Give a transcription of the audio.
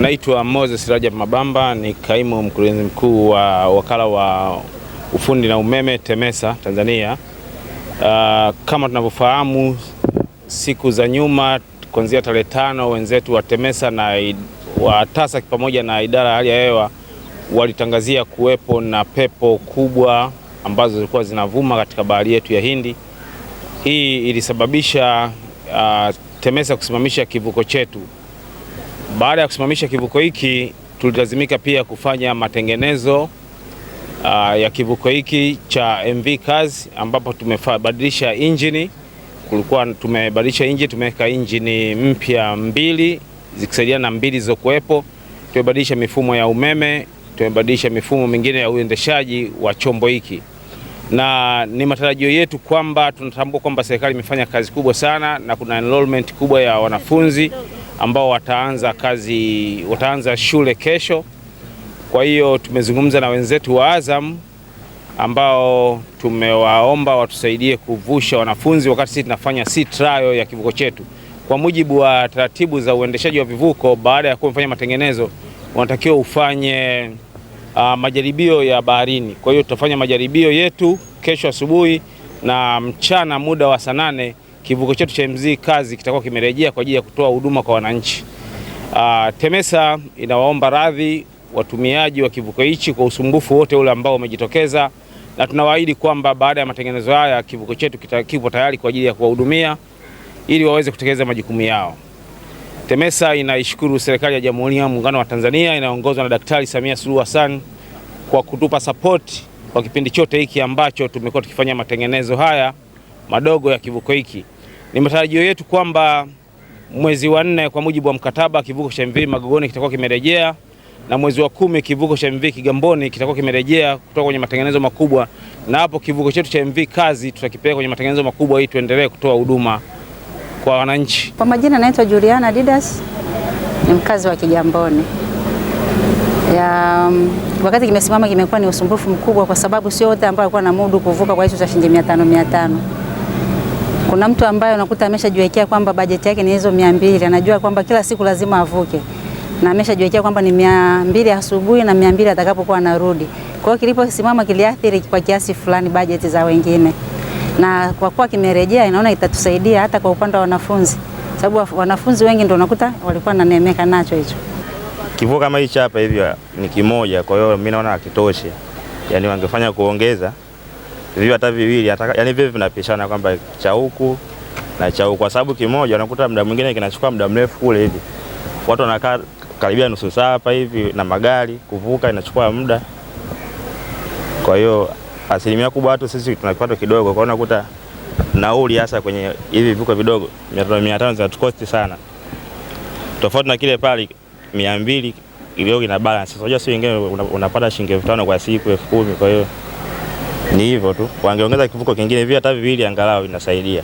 Naitwa Moses Rajab Mabamba, ni kaimu mkurugenzi mkuu wa wakala wa ufundi na umeme TEMESA Tanzania. Kama tunavyofahamu, siku za nyuma kuanzia tarehe 5 wenzetu wa TEMESA na wa TASAC pamoja na idara ya hali ya hewa walitangazia kuwepo na pepo kubwa ambazo zilikuwa zinavuma katika bahari yetu ya Hindi. Hii ilisababisha TEMESA kusimamisha kivuko chetu. Baada ya kusimamisha kivuko hiki, tulilazimika pia kufanya matengenezo ya kivuko hiki cha MV Kazi, ambapo tumebadilisha injini. Tumebadilisha injini, tumeweka injini mpya 2 zikisaidiana na 2 zilizokuwepo. Tumebadilisha mifumo ya umeme, tumebadilisha mifumo mingine ya uendeshaji wa chombo hiki. Na ni matarajio yetu kwamba tunatambua kwamba serikali imefanya kazi kubwa sana na kuna enrollment kubwa ya wanafunzi ambao wataanza shule kesho. Kwa hiyo tumezungumza na wenzetu wa Azam ambao tumewaomba watusaidie kuvusha wanafunzi wakati sisi tunafanya sea trial ya kivuko chetu. Kwa mujibu wa taratibu za uendeshaji wa vivuko, baada ya kufanya matengenezo wanatakiwa ufanye majaribio ya baharini. Kwa hiyo tutafanya majaribio yetu kesho asubuhi, na mchana muda wa saa 8 kivuko chetu cha MV Kazi kitakuwa kimerejea kwa ajili ya kutoa huduma kwa wananchi. TEMESA inawaomba radhi watumiaji wa kivuko hichi kwa usumbufu wote ule ambao umejitokeza, na tunawaahidi kwamba baada ya matengenezo haya kivuko chetu kipo tayari kwa ajili ya kuwahudumia ili waweze kutekeleza majukumu yao. TEMESA inaishukuru serikali ya Jamhuri ya Muungano wa Tanzania inaongozwa na Daktari Samia Suluhu Hassan kwa kutupa support kwa kipindi chote hiki ambacho tumekuwa tukifanya matengenezo haya madogo ya kivuko hiki. Ni matarajio yetu kwamba mwezi wa 4 kwa mujibu wa mkataba kivuko cha MV Magogoni kitakuwa kimerejea, na mwezi wa 10 kivuko cha MV Kigamboni kitakuwa kimerejea kutoka kwenye matengenezo makubwa, na hapo kivuko chetu cha MV Kazi tutakipeleka kwenye matengenezo makubwa ili tuendelee kutoa huduma kwa wananchi. Kwa majina naitwa Juliana Didas, ni mkazi wa Kigamboni. Wakati kimesimama kimekuwa ni usumbufu mkubwa kwa sababu sio wote ambao walikuwa na mudu kuvuka kwa hizo za shilingi 500. Kuna mtu ambaye unakuta ameshajiwekea kwamba bajeti yake ni hizo 200, anajua kwamba kila siku lazima avuke, na ameshajiwekea kwamba ni 200 asubuhi na 200 atakapokuwa anarudi. Kwa hiyo kiliposimama kiliathiri kwa kiasi fulani bajeti za wengine, na kwa kuwa kimerejea inaona itatusaidia hata kwa upande wa wanafunzi, sababu wanafunzi wengi ndio unakuta walikuwa wananemeka nacho hicho. Kivuko kama hichi hapa hivi ni kimoja, kwa hiyo mimi naona hakitoshi. Yaani wangefanya kuongeza hivyo hata viwili, yaani vile vinapishana kwamba cha huku na cha huku, kwa sababu kimoja unakuta muda mwingine kinachukua muda mrefu kule hivi. Watu wanakaa karibia nusu saa hapa hivi, na magari kuvuka inachukua muda. Kwa hiyo asilimia kubwa watu sisi tunapata kidogo, kwa unakuta nauli hasa kwenye hivi vivuko vidogo 500 zinatukosti sana. Tofauti na kile pale 200 ilio ina balance. Unajua si wengine unapata shilingi 5,000 kwa siku 10,000, kwa hiyo ni hivyo tu. Wangeongeza kivuko kingine hivi hata viwili angalau inasaidia.